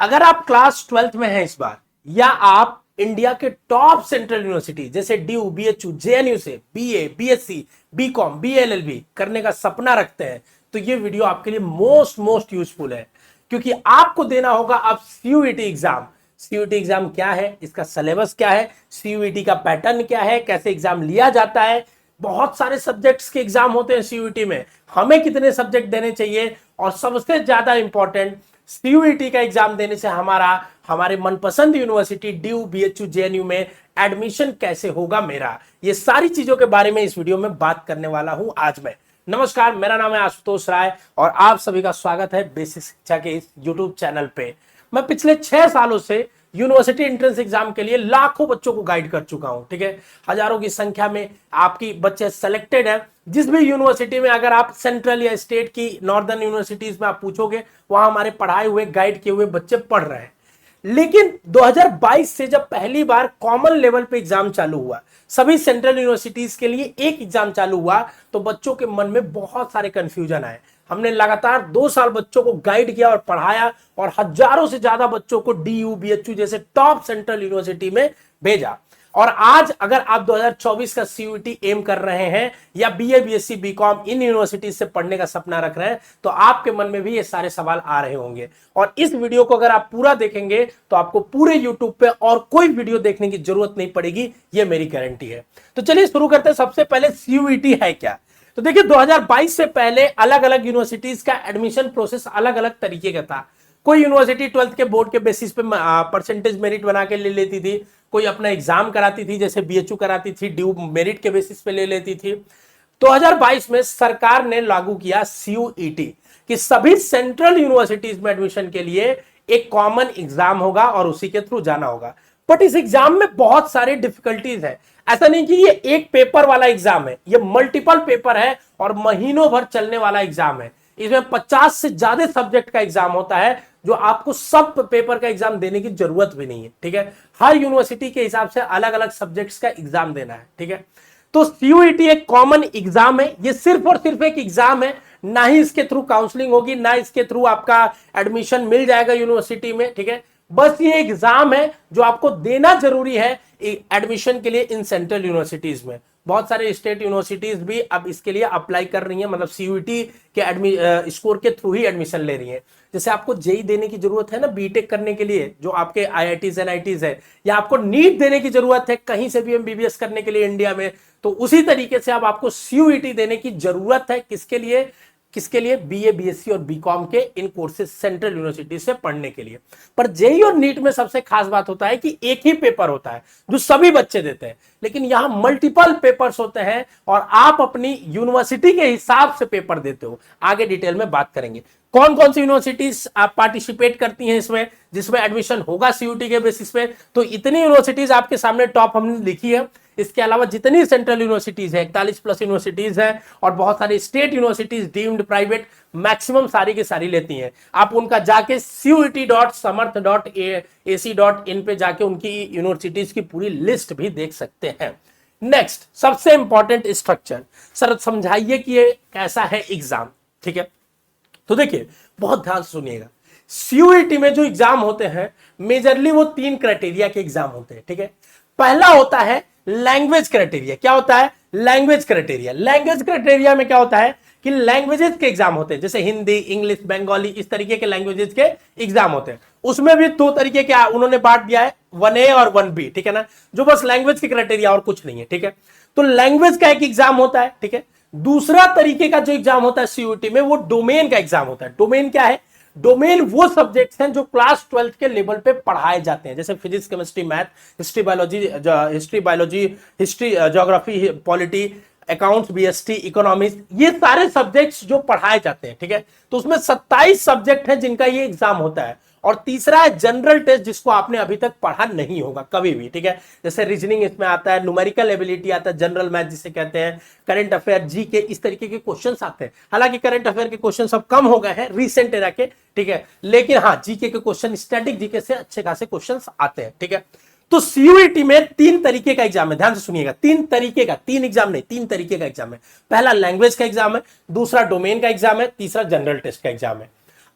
अगर आप class 12th में हैं इस बार, या आप इंडिया के टॉप सेंट्रल यूनिवर्सिटी जैसे ड्यू, बीएचयू, जेएनयू से बीए, बीएससी, बीकॉम, बीएलएलबी करने का सपना रखते हैं, तो ये वीडियो आपके लिए मोस्ट यूजफुल है, क्योंकि आपको देना होगा अब सीयूईटी एग्जाम। सीयूईटी एग्जाम क्या है, इसका सिलेबस क्या है, सीयूईटी का पैटर्न क्या है, कैसे एग्जाम लिया जाता है, बहुत सारे सब्जेक्ट्स के एग्जाम होते हैं सीयूईटी में, हमें कितने सब्जेक्ट देने चाहिए, और सबसे ज्यादा इंपॉर्टेंट, सीयूईटी का एग्जाम देने से हमारे मनपसंद यूनिवर्सिटी ड्यू, बीएचयू, जेएनयू में एडमिशन कैसे होगा मेरा, ये सारी चीजों के बारे में इस वीडियो में बात करने वाला हूं आज मैं। नमस्कार, मेरा नाम है आशुतोष राय और आप सभी का स्वागत है बेसिक शिक्षा के इस यूट्यूब चैनल पे। मैं पिछले 6 सालों से यूनिवर्सिटी एंट्रेंस एग्जाम के लिए लाखों बच्चों को गाइड कर चुका हूं, ठीक है। हजारों की संख्या में आपकी बच्चे सेलेक्टेड हैं। जिस भी यूनिवर्सिटी में, अगर आप सेंट्रल या स्टेट की नॉर्दर्न यूनिवर्सिटीज में आप पूछोगे, वहां हमारे पढ़ाए हुए, गाइड किए हुए बच्चे पढ़ रहे हैं। लेकिन 2022 से जब पहली बार कॉमन लेवल पे एग्जाम चालू हुआ, सभी सेंट्रल यूनिवर्सिटीज के लिए एक एग्जाम चालू हुआ, तो बच्चों के मन में बहुत सारे कंफ्यूजन आए। हमने लगातार 2 साल बच्चों को गाइड किया और पढ़ाया, और हजारों से ज्यादा बच्चों को डीयू, बीएचयू जैसे टॉप सेंट्रल यूनिवर्सिटी में भेजा। और आज अगर आप 2024 का सीयूईटी एम कर रहे हैं, या बीए, बीएससी, बीकॉम इन यूनिवर्सिटी से पढ़ने का सपना रख रहे हैं, तो आपके मन में भी ये सारे सवाल आ रहे होंगे। और इस वीडियो को अगर आप पूरा देखेंगे तो आपको पूरे यूट्यूब पे और कोई वीडियो देखने की जरूरत नहीं पड़ेगी, ये मेरी गारंटी है। तो चलिए शुरू करते हैं। सबसे पहले सीयूईटी है क्या। तो देखिए, 2022 से पहले अलग अलग यूनिवर्सिटीज का एडमिशन प्रोसेस अलग अलग तरीके का था। कोई यूनिवर्सिटी 12th के बोर्ड के बेसिस पे परसेंटेज मेरिट बना के ले लेती थी, कोई अपना एग्जाम कराती थी, जैसे बीएचयू कराती थी, ड्यू मेरिट के बेसिस पे ले लेती थी। 2022 में सरकार ने लागू किया सीयूईटी, कि सभी सेंट्रल यूनिवर्सिटीज में एडमिशन के लिए एक कॉमन एग्जाम होगा और उसी के थ्रू जाना होगा। बट इस एग्जाम में बहुत सारे डिफिकल्टीज है। ऐसा नहीं कि ये एक पेपर वाला एग्जाम है, ये मल्टीपल पेपर है और महीनों भर चलने वाला एग्जाम है। इसमें 50 से ज्यादा सब्जेक्ट का एग्जाम होता है, जो आपको सब पेपर का एग्जाम देने की जरूरत भी नहीं है, ठीक है। हर यूनिवर्सिटी के हिसाब से अलग अलग सब्जेक्ट्स का एग्जाम देना है, ठीक है। तो सीयूईटी एक कॉमन एग्जाम है, ये सिर्फ और सिर्फ एक एग्जाम है, ना ही इसके थ्रू काउंसलिंग होगी, ना इसके थ्रू आपका एडमिशन मिल जाएगा यूनिवर्सिटी में, ठीक है। बस ये एग्जाम है जो आपको देना जरूरी है एडमिशन के लिए इन सेंट्रल यूनिवर्सिटीज में। बहुत सारे स्टेट यूनिवर्सिटीज भी अब इसके लिए अप्लाई कर रही हैं, मतलब सीयूईटी के स्कोर के थ्रू ही एडमिशन ले रही हैं। जैसे आपको जेई देने की जरूरत है ना बीटेक करने के लिए, जो आपके आईआईटीज एनआईटीज है, या आपको नीट देने की जरूरत है कहीं से भी एमबीबीएस करने के लिए इंडिया में, तो उसी तरीके से अब आपको सीयूईटी देने की जरूरत है। किसके लिए? बीए, बीएससी और बीकॉम के इन कोर्सेज सेंट्रल यूनिवर्सिटी से पढ़ने के लिए। पर जेई और नीट में सबसे खास बात होता है कि एक ही पेपर होता है जो सभी बच्चे देते हैं, लेकिन यहां मल्टीपल पेपर्स होते हैं और आप अपनी यूनिवर्सिटी के हिसाब से पेपर देते हो। आगे डिटेल में बात करेंगे कौन कौन सी यूनिवर्सिटीज आप पार्टिसिपेट करती हैं इसमें, जिसमें एडमिशन होगा सीयूईटी के बेसिस पे। तो इतनी यूनिवर्सिटीज आपके सामने टॉप हमने लिखी है। इसके अलावा जितनी सेंट्रल यूनिवर्सिटीज है, 41 प्लस यूनिवर्सिटीज है, और बहुत सारी state universities deemed private, maximum सारी की सारी लेती हैं। आप उनका जाके cuit.samarth.ac.in पे जाके उनकी यूनिवर्सिटीज की पूरी लिस्ट भी देख सकते हैं। नेक्स्ट, सबसे इंपॉर्टेंट स्ट्रक्चर, सर समझाइए कि ये कैसा है एग्जाम, ठीक है। तो देखिए, बहुत ध्यान से सुनिएगा। सीयूईटी में जो एग्जाम होते हैं, मेजरली वो 3 क्राइटेरिया के एग्जाम होते हैं, ठीक है। पहला होता है लैंग्वेज क्राइटेरिया। क्या होता है? Language criteria. लैंग्वेज क्राइटेरिया में क्या होता है कि लैंग्वेजेस के एग्जाम होते हैं, जैसे हिंदी, इंग्लिश, बंगाली, इस तरीके के लैंग्वेजेस के एग्जाम होते हैं। उसमें भी 2 तरीके के उन्होंने बांट दिया है, 1A और 1B, ठीक है ना, जो बस लैंग्वेज की क्राइटेरिया और कुछ नहीं है, ठीक है। तो लैंग्वेज का एक एग्जाम होता है, ठीक है। दूसरा तरीके का जो एग्जाम होता है सीयूईटी में, वो डोमेन का एग्जाम होता है। डोमेन क्या है? डोमेन वो सब्जेक्ट्स हैं जो क्लास 12th के लेवल पे पढ़ाए जाते हैं, जैसे physics, chemistry, math, history, biology, history, geography, polity, accounts, BST, economics, ये सारे सब्जेक्ट्स जो पढ़ाए जाते हैं, ठीक है। तो उसमें 27 सब्जेक्ट हैं जिनका ये एग्जाम होता है। और तीसरा है जनरल टेस्ट, जिसको आपने अभी तक पढ़ा नहीं होगा कभी भी, ठीक है। जैसे रीजनिंग इसमें आता है, न्यूमेरिकल एबिलिटी आता है, जनरल मैथ जिसे कहते हैं, करंट अफेयर, जीके, इस तरीके के क्वेश्चंस आते हैं। हालांकि करंट अफेयर के क्वेश्चन सब कम हो गए हैं रिसेंट एरा के, ठीक है, लेकिन हाँ, जीके के क्वेश्चन, स्टैटिक जीके से अच्छे खासे क्वेश्चन आते हैं, ठीक है। तो सीयूईटी में 3 तरीके का एग्जाम है, ध्यान से सुनिएगा। 3 तरीके का, 3 एग्जाम नहीं, 3 तरीके का एग्जाम है। पहला लैंग्वेज का एग्जाम है, दूसरा डोमेन का एग्जाम है, तीसरा जनरल टेस्ट का एग्जाम है।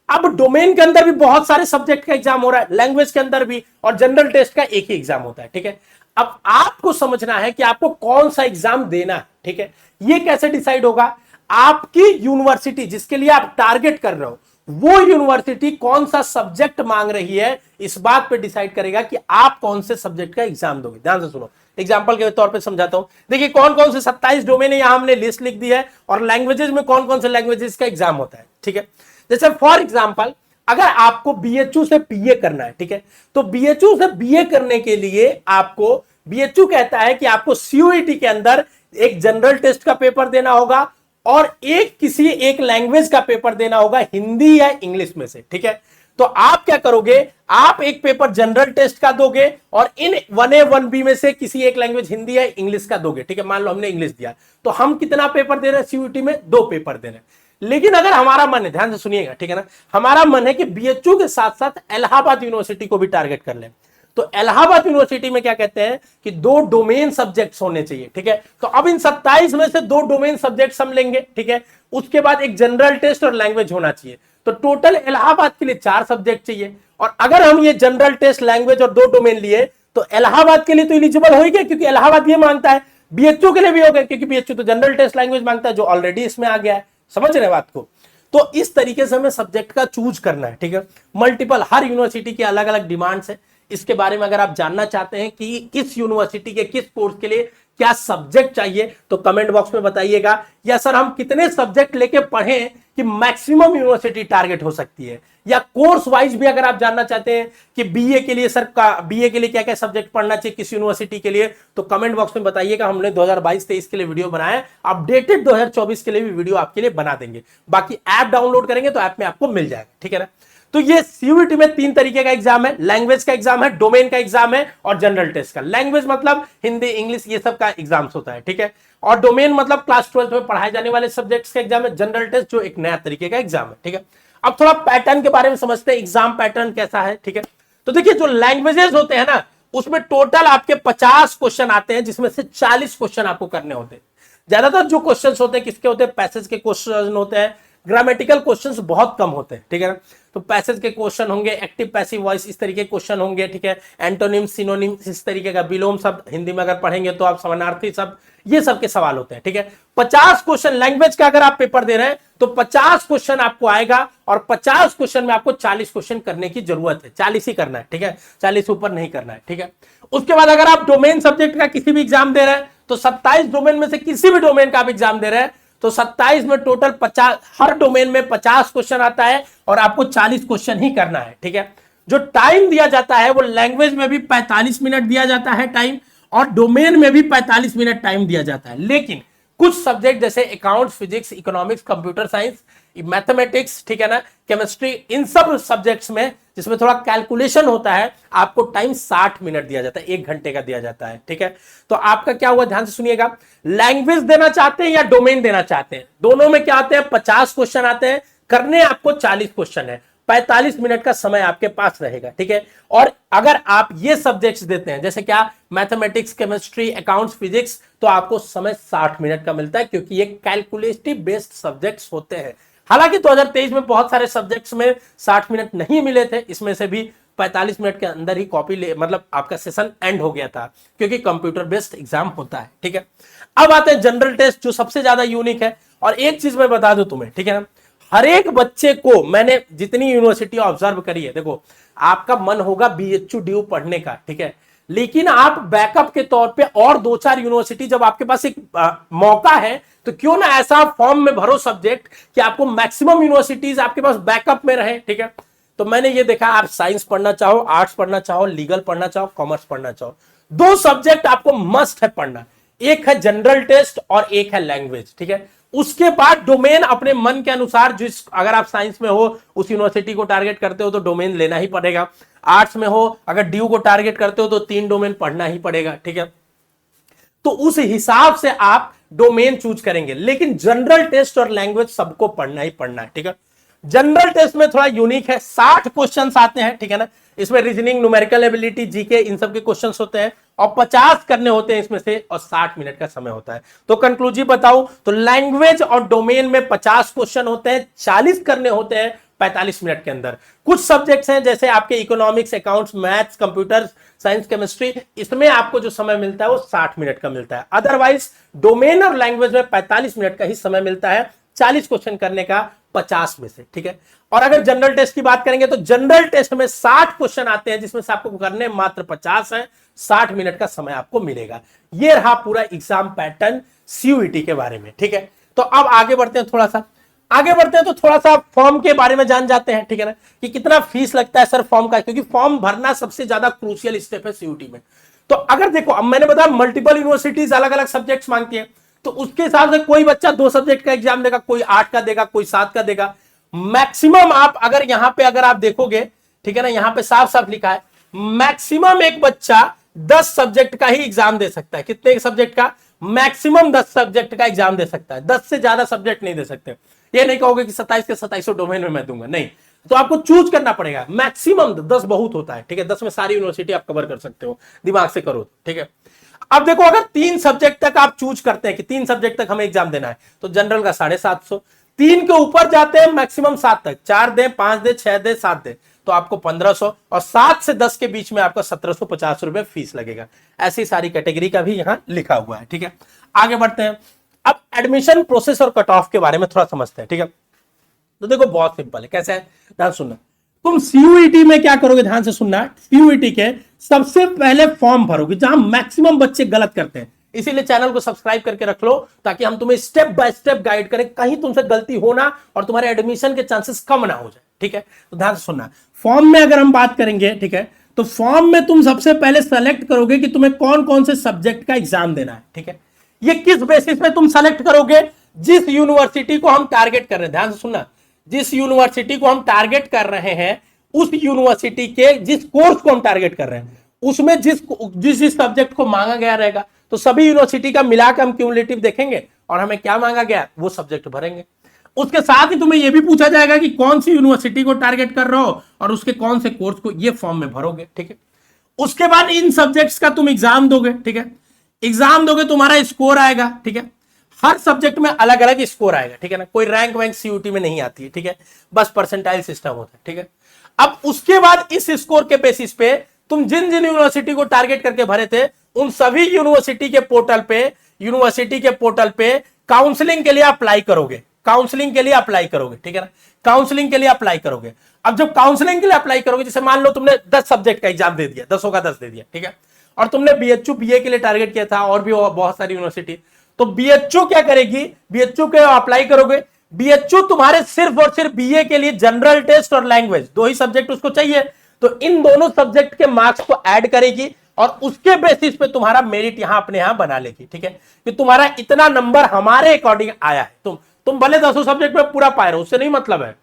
अब डोमेन के अंदर भी बहुत सारे सब्जेक्ट का एग्जाम हो रहा है, लैंग्वेज के अंदर भी, और जनरल टेस्ट का एक ही एग्जाम होता है, ठीक है। अब आपको समझना है कि आपको कौन सा एग्जाम देना है, ठीक है। ये कैसे डिसाइड होगा? आपकी यूनिवर्सिटी जिसके लिए आप टारगेट कर रहे हो, वो यूनिवर्सिटी कौन सा सब्जेक्ट मांग रही है, इस बात पे डिसाइड करेगा कि आप कौन से सब्जेक्ट का एग्जाम दोगे। ध्यान से सुनो, एग्जांपल के तौर पे समझाता हूं। देखिए कौन कौन से 27 डोमेन है, यहां हमने लिस्ट लिख दी है, और लैंग्वेजेस में कौन कौन से लैंग्वेजेस का एग्जाम होता है, ठीक है। जैसे फॉर एग्जांपल, अगर आपको बीएचयू से बीए करना है, ठीक है, तो बीएचयू से बीए करने के लिए आपको बीएचयू कहता है कि आपको सीयूईटी के अंदर एक जनरल टेस्ट का पेपर देना होगा और किसी एक लैंग्वेज का पेपर देना होगा, हिंदी या इंग्लिश में से, ठीक है। तो आप क्या करोगे, आप एक पेपर जनरल टेस्ट का दोगे और इन 1A 1B में से किसी एक लैंग्वेज हिंदी या इंग्लिश का दोगे, ठीक है। मान लो हमने इंग्लिश दिया, तो हम कितना पेपर दे रहे हैं सीयूईटी में? 2 पेपर दे रहे हैं। लेकिन अगर हमारा मन है, ध्यान से सुनिएगा, ठीक है ना, हमारा मन है कि बीएचयू के साथ साथ इलाहाबाद यूनिवर्सिटी को भी टारगेट कर ले, तो इलाहाबाद यूनिवर्सिटी में क्या कहते हैं कि 2 डोमेन सब्जेक्ट्स होने चाहिए, ठीक है। तो अब इन 27 में से 2 डोमेन सब्जेक्ट्स हम लेंगे, ठीक है। उसके बाद एक जनरल टेस्ट और लैंग्वेज होना चाहिए, तो टोटल इलाहाबाद के लिए 4 सब्जेक्ट चाहिए। और अगर हम ये जनरल टेस्ट, लैंग्वेज और 2 डोमेन लिए, तो इलाहाबाद के लिए तो एलिजिबल हो ही गए, क्योंकि इलाहाबाद ये मांगता है। बीएचयू के लिए भी हो गए, क्योंकि बीएचयू तो जनरल टेस्ट लैंग्वेज मांगता है, जो ऑलरेडी इसमें आ गया है। समझ रहे बात को? तो इस तरीके से हमें सब्जेक्ट का चूज करना है, ठीक है। मल्टीपल, हर यूनिवर्सिटी की अलग अलग डिमांड्स है। इसके बारे में अगर आप जानना चाहते हैं कि किस यूनिवर्सिटी के किस कोर्स के लिए क्या सब्जेक्ट चाहिए, तो कमेंट बॉक्स में बताइएगा। या सर हम कितने सब्जेक्ट लेके पढ़ें कि मैक्सिमम यूनिवर्सिटी टारगेट हो सकती है, या कोर्स वाइज भी अगर आप जानना चाहते हैं कि बीए के लिए सर का बीए के लिए क्या क्या सब्जेक्ट पढ़ना चाहिए किस यूनिवर्सिटी के लिए, तो कमेंट बॉक्स में बताइएगा। हमने 2022-23 के लिए वीडियो बनाया, अपडेटेड 2024 के लिए भी वीडियो आपके लिए बना देंगे। बाकी ऐप डाउनलोड करेंगे तो ऐप में आपको मिल जाएगा, ठीक है ना। तो ये सीयूईटी में 3 तरीके का एग्जाम है, लैंग्वेज का एग्जाम है, डोमेन का एग्जाम है, और जनरल टेस्ट का। लैंग्वेज मतलब हिंदी, इंग्लिश, ये सब का एग्जाम्स होता है, ठीक है। और डोमेन मतलब क्लास 12 में पढ़ाए जाने वाले सब्जेक्ट्स का एग्जाम है। जनरल टेस्ट जो एक नया तरीके का एग्जाम है, ठीक है। अब थोड़ा पैटर्न के बारे में समझते हैं, एग्जाम पैटर्न कैसा है, ठीक है। तो देखिए जो लैंग्वेजेस होते हैं ना, उसमें टोटल आपके 50 क्वेश्चन आते हैं, जिसमें से 40 क्वेश्चन आपको करने होते हैं। ज्यादातर जो क्वेश्चंस होते हैं किसके होते हैं? पैसेज के क्वेश्चन होते हैं, ग्रामेटिकल क्वेश्चंस बहुत कम होते हैं, ठीक है ना। तो पैसेज के क्वेश्चन होंगे, एक्टिव पैसिव वॉइस इस तरीके के क्वेश्चन होंगे, ठीक है। एंटोनिम, सिनोनिम इस तरीके का, विलोम शब्द हिंदी में अगर पढ़ेंगे तो आप समानार्थी शब्द, ये सब के सवाल होते हैं, ठीक है। 50 क्वेश्चन लैंग्वेज का अगर आप पेपर दे रहे हैं तो 50 क्वेश्चन आपको आएगा, और 50 क्वेश्चन में आपको 40 क्वेश्चन करने की जरूरत है। 40 ही करना है, ठीक है, 40 ऊपर नहीं करना है, ठीक है। उसके बाद अगर आप डोमेन सब्जेक्ट का किसी भी एग्जाम दे रहे हैं, तो 27 डोमेन में से किसी भी डोमेन का आप एग्जाम दे रहे हैं, तो 27 में टोटल 50, हर डोमेन में 50 क्वेश्चन आता है, और आपको 40 क्वेश्चन ही करना है, ठीक है। जो टाइम दिया जाता है वो लैंग्वेज में भी 45 मिनट दिया जाता है टाइम, और डोमेन में भी 45 मिनट टाइम दिया जाता है। लेकिन कुछ सब्जेक्ट जैसे accounts, physics, economics, computer science, mathematics, ठीक है ना, केमिस्ट्री, इन सब सब्जेक्ट्स में जिसमें थोड़ा कैलकुलेशन होता है, आपको टाइम 60 मिनट दिया जाता है, 1 घंटे का दिया जाता है, ठीक है। तो आपका क्या हुआ, ध्यान से सुनिएगा। लैंग्वेज देना चाहते हैं या डोमेन देना चाहते हैं, दोनों में क्या आते हैं? 50 क्वेश्चन आते हैं, करने आपको 40 क्वेश्चन है, 45 मिनट का समय आपके पास रहेगा, ठीक है। और अगर आप ये सब्जेक्ट्स देते हैं, जैसे क्या, मैथमेटिक्स, केमिस्ट्री, अकाउंट्स, फिजिक्स, तो आपको समय 60 मिनट का मिलता है, क्योंकि ये कैलकुलेटिव बेस्ड सब्जेक्ट्स होते हैं। हालांकि 2023 में बहुत सारे सब्जेक्ट्स में 60 मिनट नहीं मिले थे, इसमें से भी 45 मिनट के अंदर ही कॉपी ले, मतलब आपका सेशन एंड हो गया था, क्योंकि कंप्यूटर बेस्ड एग्जाम होता है, ठीक है। अब आते हैं जनरल टेस्ट, जो सबसे ज्यादा यूनिक है। और एक चीज मैं बता दूं तुम्हें, ठीक है ना, हर एक बच्चे को, मैंने जितनी यूनिवर्सिटी ऑब्जर्व करी है, देखो आपका मन होगा बीएचयू ड्यू पढ़ने का, ठीक है, लेकिन आप बैकअप के तौर पे और 2-4 यूनिवर्सिटी, जब आपके पास एक मौका है, तो क्यों ना ऐसा फॉर्म में भरो सब्जेक्ट कि आपको मैक्सिमम यूनिवर्सिटीज आपके पास बैकअप में रहे, ठीक है। तो मैंने ये देखा, आप साइंस पढ़ना चाहो, आर्ट्स पढ़ना चाहो, लीगल पढ़ना चाहो, कॉमर्स पढ़ना चाहो, 2 सब्जेक्ट आपको मस्ट है पढ़ना, एक है जनरल टेस्ट और एक है लैंग्वेज, ठीक है। उसके बाद डोमेन अपने मन के अनुसार, जिस, अगर आप साइंस में हो उस यूनिवर्सिटी को टारगेट करते हो तो डोमेन लेना ही पड़ेगा। आर्ट्स में हो अगर ड्यू को टारगेट करते हो तो 3 डोमेन पढ़ना ही पड़ेगा, ठीक है। तो उस हिसाब से आप डोमेन चूज करेंगे, लेकिन जनरल टेस्ट और लैंग्वेज सबको पढ़ना ही पढ़ना है, ठीक है। जनरल टेस्ट में थोड़ा यूनिक है, 60 क्वेश्चंस आते हैं, ठीक है ना। इसमें रीजनिंग, न्यूमेरिकल एबिलिटी, जीके, इन सब के क्वेश्चंस होते हैं, और 50 करने होते हैं इसमें से, और 60 मिनट का समय होता है। तो कंक्लूजिव बताऊं तो लैंग्वेज और डोमेन में 50 क्वेश्चन होते हैं, 40 करने होते हैं, 45 मिनट के अंदर। कुछ सब्जेक्ट्स हैं जैसे आपके economics, accounts, maths, computer science, chemistry, इसमें आपको जो समय मिलता है वो 60 मिनट का मिलता है। अदरवाइज डोमेन और लैंग्वेज में 45 मिनट का ही समय मिलता है 40 क्वेश्चन करने का 50 में से, ठीक है। और अगर जनरल टेस्ट की बात करेंगे तो जनरल टेस्ट में 60 क्वेश्चन आते हैं जिसमें से आपको करने मात्र 50 है, 60 मिनट का समय आपको मिलेगा। ये रहा पूरा एग्जाम पैटर्न सीयूईटी के बारे में, ठीक है। तो अब आगे बढ़ते हैं, तो थोड़ा सा फॉर्म के बारे में जान जाते हैं, ठीक है ना, कि कितना फीस लगता है सर फॉर्म का, क्योंकि फॉर्म भरना सबसे ज्यादा क्रूशियल स्टेप है सीयूईटी में। तो अगर देखो, अब मैंने बताया मल्टीपल यूनिवर्सिटीज अलग अलग सब्जेक्ट्स मांगती हैं, तो उसके हिसाब से कोई बच्चा 2 सब्जेक्ट का एग्जाम देगा, कोई 8 का देगा, कोई 7 का देगा। मैक्सिमम आप अगर यहां पे अगर आप देखोगे, ठीक है ना, यहां पे साफ साफ लिखा है मैक्सिमम एक बच्चा 10 सब्जेक्ट का ही एग्जाम दे सकता है। कितने सब्जेक्ट का? मैक्सिमम 10 सब्जेक्ट का एग्जाम दे सकता है, 10 से ज्यादा सब्जेक्ट नहीं दे सकते। ये नहीं कहोगे कि 27 के 27 डोमेन में मैं दूंगा, नहीं। तो आपको चूज करना पड़ेगा, मैक्सिमम 10 बहुत होता है, ठीक है। 10 में सारी यूनिवर्सिटी आप कवर कर सकते हो, दिमाग से करो, ठीक है। अब देखो, अगर 3 सब्जेक्ट तक आप चूज करते हैं कि 3 सब्जेक्ट तक हमें एग्जाम देना है, तो जनरल का 750, 3 के ऊपर जाते हैं मैक्सिमम 7 तक, 4 दे, 5 दे, 6 दे, 7 दे, तो आपको 1500, और 7 से 10 के बीच में आपका 1750 रुपए फीस लगेगा। ऐसी सारी कैटेगरी का भी यहां लिखा हुआ है, ठीक है। आगे बढ़ते हैं, अब एडमिशन प्रोसेस और कट ऑफ के बारे में थोड़ा समझते हैं, ठीक है। तो देखो बहुत सिंपल है, कैसे है, ध्यान सुनना। तुम सीयूईटी में क्या करोगे, ध्यान से सुनना। सीयूईटी के सबसे पहले फॉर्म भरोगे, जहां मैक्सिमम बच्चे गलत करते हैं, इसीलिए चैनल को सब्सक्राइब करके रख लो, ताकि हम तुम्हें स्टेप बाय स्टेप गाइड करें, कहीं तुमसे गलती होना और तुम्हारे एडमिशन के चांसेस कम ना हो जाए, ठीक है। तो ध्यान से सुनना, फॉर्म में अगर हम बात करेंगे, ठीक है, तो फॉर्म में तुम सबसे पहले सेलेक्ट करोगे कि तुम्हें कौन कौन से सब्जेक्ट का एग्जाम देना है, ठीक है। ये किस बेसिस पे तुम सेलेक्ट करोगे? जिस यूनिवर्सिटी को हम टारगेट कर रहे हैं, ध्यान से सुनना, जिस यूनिवर्सिटी को हम टारगेट कर रहे हैं, उस यूनिवर्सिटी के जिस कोर्स को हम टारगेट कर रहे हैं, उसमें जिस सब्जेक्ट को मांगा गया रहेगा, तो सभी यूनिवर्सिटी का मिलाकर हम क्यूमुलेटिव देखेंगे और हमें क्या मांगा गया वो सब्जेक्ट भरेंगे। उसके साथ ही तुम्हें यह भी पूछा जाएगा कि कौन सी यूनिवर्सिटी को टारगेट कर रहे हो और उसके कौन से कोर्स को, ये फॉर्म में भरोगे, ठीक है। उसके बाद इन सब्जेक्ट्स का तुम एग्जाम दोगे, ठीक है। एग्जाम दोगे, तुम्हारा स्कोर आएगा, ठीक है। हर सब्जेक्ट में अलग अलग स्कोर आएगा, ठीक है ना, कोई रैंक वैंक सीयूटी में नहीं आती है, ठीक है, बस परसेंटाइल सिस्टम होता है, ठीक है। अब उसके बाद इस स्कोर के बेसिस पे तुम जिन जिन यूनिवर्सिटी को टारगेट करके भरे थे, उन सभी यूनिवर्सिटी के पोर्टल पे काउंसलिंग के लिए अप्लाई करोगे, ठीक है ना, काउंसलिंग के लिए अप्लाई करोगे। अब जब काउंसलिंग के लिए अप्लाई करोगे, जैसे मान लो तुमने 10 सब्जेक्ट का एग्जाम दे दिया, 10 का 10 दे दिया, ठीक है, और तुमने बीएचयू बीए के लिए टारगेट किया था और भी बहुत सारी यूनिवर्सिटी, तो बीएचयू क्या करेगी, बीएचयू के अप्लाई करोगे, बीएचयू तुम्हारे सिर्फ और सिर्फ बीए के लिए जनरल टेस्ट और लैंग्वेज 2 ही सब्जेक्ट उसको चाहिए, तो इन दोनों सब्जेक्ट के मार्क्स को ऐड करेगी और उसके बेसिस पे तुम्हारा मेरिट यहां अपने यहां बना लेगी, ठीक है, कि तुम्हारा इतना नंबर हमारे अकॉर्डिंग आया है। तुम भले 10 सब्जेक्ट में पूरा पाए रहो, उससे नहीं मतलब है,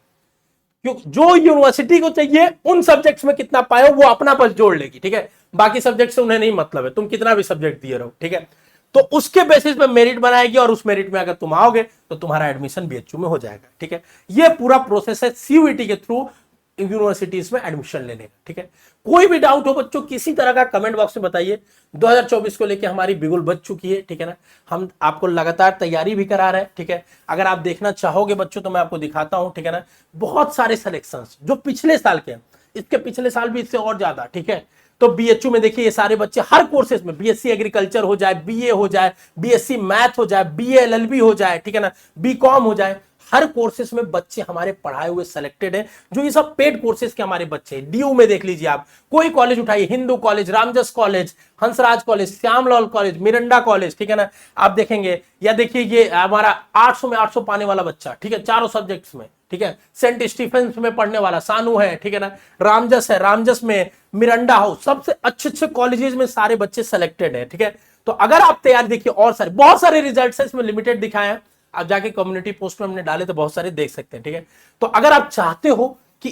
क्योंकि जो यूनिवर्सिटी को चाहिए उन सब्जेक्ट्स में कितना पाए हो वो अपना बस जोड़ लेगी, ठीक है, बाकी सब्जेक्ट से उन्हें नहीं मतलब है, तुम कितना भी सब्जेक्ट दिए रहो, ठीक है। तो उसके बेसिस पे मेरिट बनाएगी और उस मेरिट में अगर तुम आओगे तो तुम्हारा एडमिशन बीएचयू में हो जाएगा, ठीक है। ये पूरा प्रोसेस है सीयूईटी के थ्रू यूनिवर्सिटीज में एडमिशन लेने का, ठीक है। कोई भी डाउट हो बच्चों, किसी तरह का कमेंट बॉक्स में बताइए। 2024 को लेके हमारी बिगुल बच चुकी है, ठीक है ना, हम आपको लगातार तैयारी भी करा रहे हैं, ठीक है। अगर आप देखना चाहोगे बच्चों तो मैं आपको दिखाता हूं, ठीक है ना, बहुत सारे सिलेक्शंस जो पिछले साल के हैं, इसके पिछले साल भी इससे और ज्यादा, ठीक है। तो बीएचयू में देखिए ये सारे बच्चे हर कोर्सेज में, बीएससी एग्रीकल्चर हो जाए, बीए हो जाए, बीएससी मैथ हो जाए, बीए एलएलबी हो जाए, ठीक है ना, बीकॉम हो जाए, हर कोर्सेज में बच्चे हमारे पढ़ाए हुए सेलेक्टेड हैं, जो ये सब पेड कोर्सेज के हमारे बच्चे हैं। डीयू में देख लीजिए आप, कोई कॉलेज उठाइए, Hindu college, Ramjas college, Hansraj college, Shyamlal college, Miranda college, ठीक है ना, आप देखेंगे, या देखिए ये हमारा 800 में 800 पाने वाला बच्चा, ठीक है, चारों सब्जेक्ट्स में, ठीक है, सेंट स्टीफेंस में पढ़ने वाला सानू है, ठीक है ना, रामजस है, रामजस में मिरंडा हो, सबसे अच्छे अच्छे कॉलेजेस में सारे बच्चे सेलेक्टेड है, ठीक है। तो अगर आप तैयार देखिए, और सारे बहुत सारे रिजल्ट्स हैं इसमें, लिमिटेड दिखाए हैं, आप जाके कम्युनिटी पोस्ट में हमने डाले तो बहुत सारे देख सकते हैं, ठीक है। तो अगर आप चाहते हो कि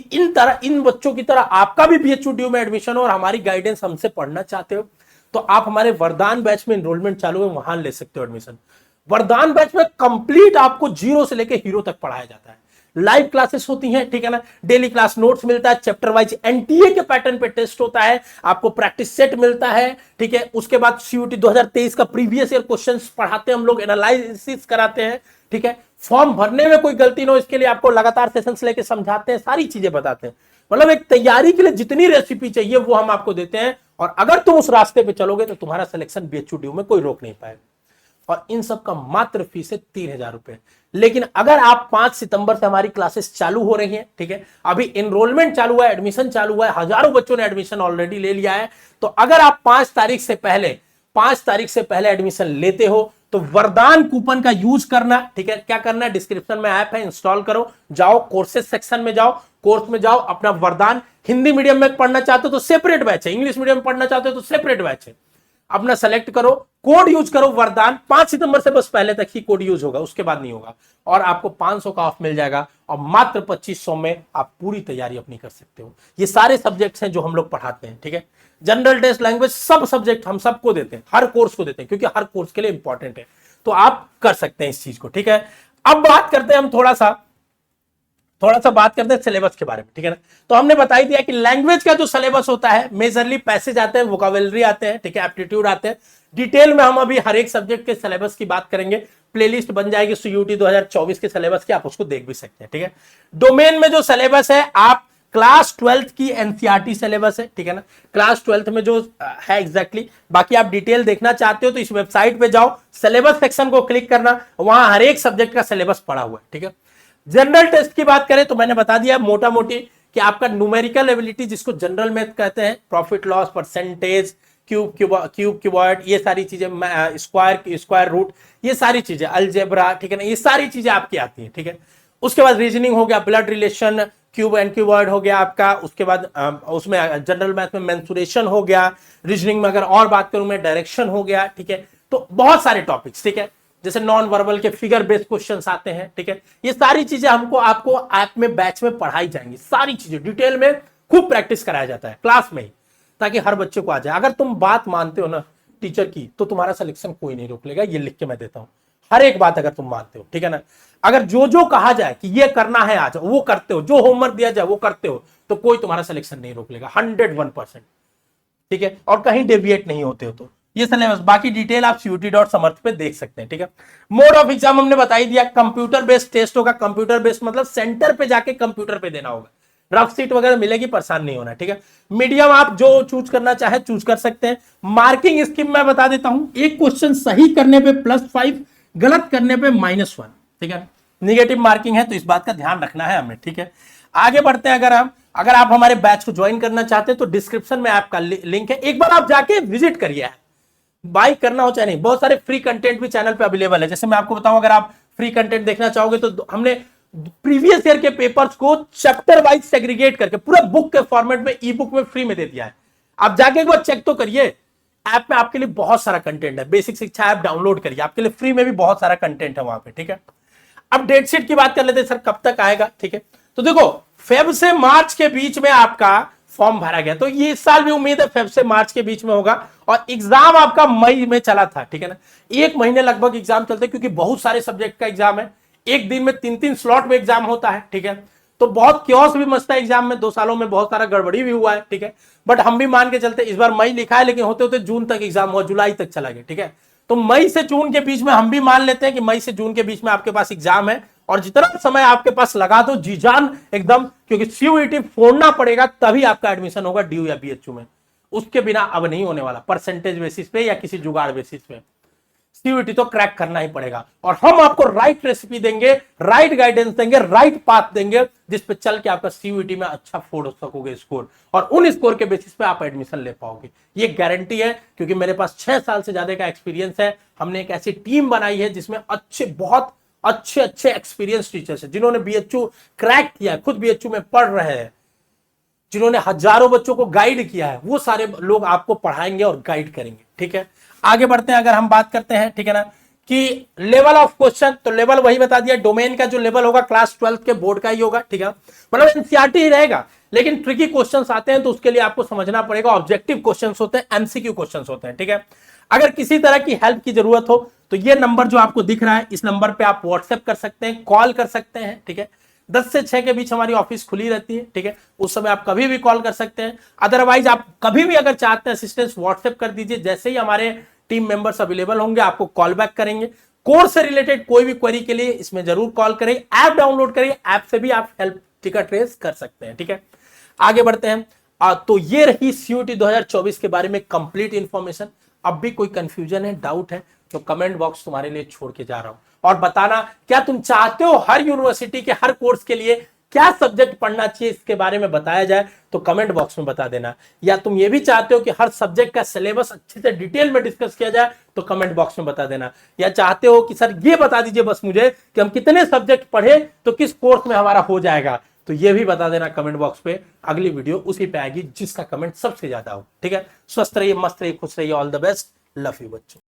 इन बच्चों की तरह आपका भी बीएचयू डीयू में एडमिशन हो और हमारी गाइडेंस हमसे पढ़ना चाहते हो, तो आप हमारे वरदान बैच में एनरोलमेंट चालू है, वहां ले सकते हो एडमिशन। वरदान बैच में कंप्लीट आपको 0 से लेकर हीरो तक पढ़ाया जाता है, लाइव क्लासेस होती हैं, ठीक है ना, डेली क्लास नोट्स मिलता है, चैप्टर वाइज एनटीए के पैटर्न पे टेस्ट होता है, आपको प्रैक्टिस सेट मिलता है, ठीक है। उसके बाद सीयूटी 2023 का प्रीवियस ईयर क्वेश्चंस पढ़ाते हैं हम लोग, एनालिसिस कराते हैं, ठीक है। फॉर्म भरने में कोई गलती ना हो इसके लिए आपको लगातार सेशंस लेके समझाते हैं, सारी चीजें बताते हैं। मतलब एक तैयारी के लिए जितनी रेसिपी चाहिए वो हम आपको देते हैं, और अगर तुम उस रास्ते पे चलोगे तो तुम्हारा सिलेक्शन बीएचयू ड्यू में कोई रोक नहीं पाएगा। और इन सब का मात्र फीस है 3,000 रुपए। लेकिन अगर आप 5 सितंबर से हमारी क्लासेस चालू हो रही हैं, ठीक है, अभी इनरोलमेंट चालू हुआ है, एडमिशन चालू हुआ है, हजारों बच्चों ने एडमिशन ऑलरेडी ले लिया है, तो अगर आप 5 तारीख से पहले एडमिशन लेते हो तो वरदान कूपन का यूज करना, ठीक है। क्या करना है, डिस्क्रिप्शन में ऐप है, इंस्टॉल करो, जाओ कोर्सेस सेक्शन में जाओ, कोर्स में जाओ, अपना वरदान, हिंदी मीडियम में पढ़ना चाहते हो तो सेपरेट बैच है, इंग्लिश मीडियम में पढ़ना चाहते हो तो सेपरेट बैच है, अपना सेलेक्ट करो, कोड यूज करो वरदान। 5 सितंबर से बस पहले तक ही कोड यूज होगा, उसके बाद नहीं होगा, और आपको 500 का ऑफ मिल जाएगा, और मात्र 2500 में आप पूरी तैयारी अपनी कर सकते हो। ये सारे सब्जेक्ट्स हैं जो हम लोग पढ़ाते हैं, ठीक है, जनरल टेस्ट, लैंग्वेज, सब सब्जेक्ट हम सबको देते हैं, हर कोर्स को देते हैं, क्योंकि हर कोर्स के लिए इंपॉर्टेंट है, तो आप कर सकते हैं इस चीज को, ठीक है। अब बात करते हैं हम थोड़ा सा बात करते हैं सिलेबस के बारे में, ठीक है ना। तो हमने बता ही दिया कि लैंग्वेज का जो सिलेबस होता है, मेजरली पैसेज आते हैं, वोकैबुलरी आते हैं, ठीक है, एप्टीट्यूड आते हैं। डिटेल में हम अभी हर एक सब्जेक्ट के सिलेबस की बात करेंगे, प्लेलिस्ट बन जाएगी सीयूटी 2024 के सिलेबस की, आप उसको देख भी सकते हैं, ठीक है। डोमेन में जो सिलेबस है, आप क्लास 12th की एनसीईआरटी सिलेबस है, ठीक है ना, क्लास 12th में जो है एग्जैक्टली। बाकी आप डिटेल देखना चाहते हो तो इस वेबसाइट पे जाओ, सिलेबस सेक्शन को क्लिक करना, वहां हर एक सब्जेक्ट का सिलेबस पड़ा हुआ है, ठीक है। जनरल टेस्ट की बात करें तो मैंने बता दिया मोटा मोटी कि आपका न्यूमेरिकल एबिलिटी, जिसको जनरल मैथ कहते हैं, प्रॉफिट लॉस, परसेंटेज, क्यूबॉइड, ये सारी चीजें, स्क्वायर रूट, ये सारी चीजें, अलजेब्रा, ठीक है ना, ये सारी चीजें आपकी आती हैं, ठीक है। उसके बाद रीजनिंग हो गया, blood relation, cube and cuboid हो गया आपका। उसके बाद उसमें जनरल मैथ में मेंसुरेशन हो गया, रीजनिंग में अगर और बात करूं मैं, डायरेक्शन हो गया, ठीक है। तो बहुत सारे टॉपिक्स, ठीक है, जैसे नॉन वर्बल के फिगर बेस्ड क्वेश्चंस आते हैं, ठीक है। ये सारी चीजें हमको आपको ऐप में बैच में पढ़ाई जाएंगी, सारी चीजें डिटेल में खूब प्रैक्टिस कराया जाता है क्लास में ही, ताकि हर बच्चे को आ जाए। अगर तुम बात मानते हो ना टीचर की, तो तुम्हारा सिलेक्शन कोई नहीं रोक लेगा, ये लिख के मैं देता हूं, हर एक बात अगर तुम मानते हो, ठीक है ना। अगर जो कहा जाए कि ये करना है आज, वो करते हो, जो होमवर्क दिया जाए वो करते हो, तो कोई तुम्हारा सिलेक्शन नहीं रोक लेगा, 101%, ठीक है। और कहीं डेविएट नहीं होते हो तो ये सिलेबस, बाकी डिटेल आप CUET.समर्थ पे देख सकते हैं, ठीक है। मोड ऑफ एग्जाम हमने बता ही दिया, कंप्यूटर बेस्ड टेस्ट होगा। कंप्यूटर बेस्ड मतलब सेंटर पे जाके कंप्यूटर पे देना होगा, रफ सीट वगैरह मिलेगी, परेशान नहीं होना, ठीक है। मीडियम आप जो चूज करना चाहे चूज कर सकते हैं। मार्किंग स्कीम मैं बता देता हूं, एक क्वेश्चन सही करने पे +5, गलत करने पे -1, ठीक है। निगेटिव मार्किंग है, तो इस बात का ध्यान रखना है हमें, ठीक है। आगे बढ़ते हैं, अगर आप हमारे बैच को ज्वाइन करना चाहते हैं तो डिस्क्रिप्शन में आपका लिंक है, एक बार आप जाके विजिट करिए, बाय करना हो चाहे नहीं, बहुत सारे फ्री कंटेंट भी चैनल पे अवेलेबल है। जैसे मैं आपको बताऊं, अगर आप फ्री कंटेंट देखना चाहोगे तो हमने प्रीवियस ईयर के पेपर्स को चैप्टर वाइज सेग्रीगेट करके पूरा बुक के फॉर्मेट में, ई बुक में फ्री में दे दिया है। आप जाके एक बार चेक तो करिए, ऐप में आपके लिए बहुत सारा कंटेंट है। बेसिक शिक्षा ऐप डाउनलोड करिए, आपके लिए फ्री में भी बहुत सारा कंटेंट है वहां पे, ठीक है। अब डेट शीट की बात कर लेते हैं, सर कब तक आएगा, ठीक है। तो देखो, फेब से मार्च के बीच में आपका फॉर्म भरा गया, तो ये इस साल भी उम्मीद है फेब से मार्च के बीच में होगा, और एग्जाम आपका मई में चला था, ठीक है ना। 1 महीने लगभग एग्जाम चलते, क्योंकि बहुत सारे सब्जेक्ट का एग्जाम है, एक दिन में 3-3 स्लॉट में एग्जाम होता है, ठीक है। तो बहुत क्योस भी मचता है एग्जाम में, 2 सालों में बहुत सारा गड़बड़ी भी हुआ है, ठीक है। बट हम भी मान के चलते, इस बार मई लिखा है, लेकिन होते होते जून तक एग्जाम हुआ, जुलाई तक चला गया, ठीक है। तो मई से जून के बीच में हम भी मान लेते हैं कि मई से जून के बीच में आपके पास एग्जाम है, और जितना समय आपके पास लगा दो जी जान एकदम, क्योंकि CUET फोड़ना पड़ेगा, तभी आपका एडमिशन होगा ड्यू या BHU में, उसके बिना अब नहीं होने वाला, परसेंटेज बेसिस पे या किसी जुगाड़ बेसिस पे। CUET तो क्रैक करना ही पड़ेगा, और हम आपको राइट रेसिपी देंगे, राइट गाइडेंस देंगे, राइट पाथ देंगे, जिस पे चल के आपका CUET में अच्छा फोड़ सकोगे स्कोर, और उन स्कोर के बेसिस पे आप एडमिशन ले पाओगे, ये गारंटी है। क्योंकि मेरे पास 6 साल से ज्यादा का एक्सपीरियंस है, हमने एक ऐसी टीम बनाई है जिसमें बहुत अच्छे एक्सपीरियंस टीचर्स हैं, जिन्होंने BHU क्रैक किया है, खुद BHU में पढ़ रहे हैं, जिन्होंने हजारों बच्चों को गाइड किया है, वो सारे लोग आपको पढ़ाएंगे और गाइड करेंगे, ठीक है। आगे बढ़ते हैं, अगर हम बात करते हैं, ठीक है ना, कि लेवल ऑफ क्वेश्चन, तो लेवल वही बता दिया, डोमेन का जो लेवल होगा क्लास 12 के बोर्ड का ही होगा, ठीक है। मतलब एनसीईआरटी ही रहेगा, लेकिन ट्रिकी क्वेश्चंस आते हैं तो उसके लिए आपको समझना पड़ेगा, ऑब्जेक्टिव क्वेश्चंस होते हैं, MCQ क्वेश्चंस होते हैं, ठीक है। अगर किसी तरह की हेल्प की जरूरत हो तो ये नंबर जो आपको दिख रहा है, इस नंबर पे आप व्हाट्सएप कर सकते हैं, कॉल कर सकते हैं, ठीक है। 10 से 6 के बीच हमारी ऑफिस खुली रहती है, ठीक है, उस समय आप कभी भी कॉल कर सकते हैं। अदरवाइज आप कभी भी अगर चाहते हैं असिस्टेंस, व्हाट्सएप कर दीजिए, जैसे ही हमारे टीम मेंबर्स अवेलेबल होंगे आपको कॉल बैक करेंगे। कोर्स से रिलेटेड कोई भी क्वेरी के लिए इसमें जरूर कॉल करें, ऐप डाउनलोड करें, ऐप से भी आप हेल्प टिकट रेस कर सकते हैं। ठीक है, आगे बढ़ते हैं। तो ये रही सीयूटी 2024 के बारे में कंप्लीट इंफॉर्मेशन। अब भी कोई कंफ्यूजन है, डाउट है, तो कमेंट बॉक्स तुम्हारे लिए छोड़ के जा रहा हूं, और बताना क्या तुम चाहते हो हर यूनिवर्सिटी के हर कोर्स के लिए क्या सब्जेक्ट पढ़ना चाहिए, इसके बारे में बताया जाए तो कमेंट बॉक्स में बता देना। या तुम ये भी चाहते हो कि हर सब्जेक्ट का सिलेबस अच्छे से डिटेल में डिस्कस किया जाए तो कमेंट बॉक्स में बता देना। या चाहते हो कि सर ये बता दीजिए बस मुझे कि हम कितने सब्जेक्ट पढ़े तो किस कोर्स में हमारा हो जाएगा, तो ये भी बता देना कमेंट बॉक्स पे। अगली वीडियो उसी पे आएगी जिसका कमेंट सबसे ज्यादा हो। ठीक है, स्वस्थ रहिए, मस्त रहिए, खुश रहिए, all the best, love you बच्चों।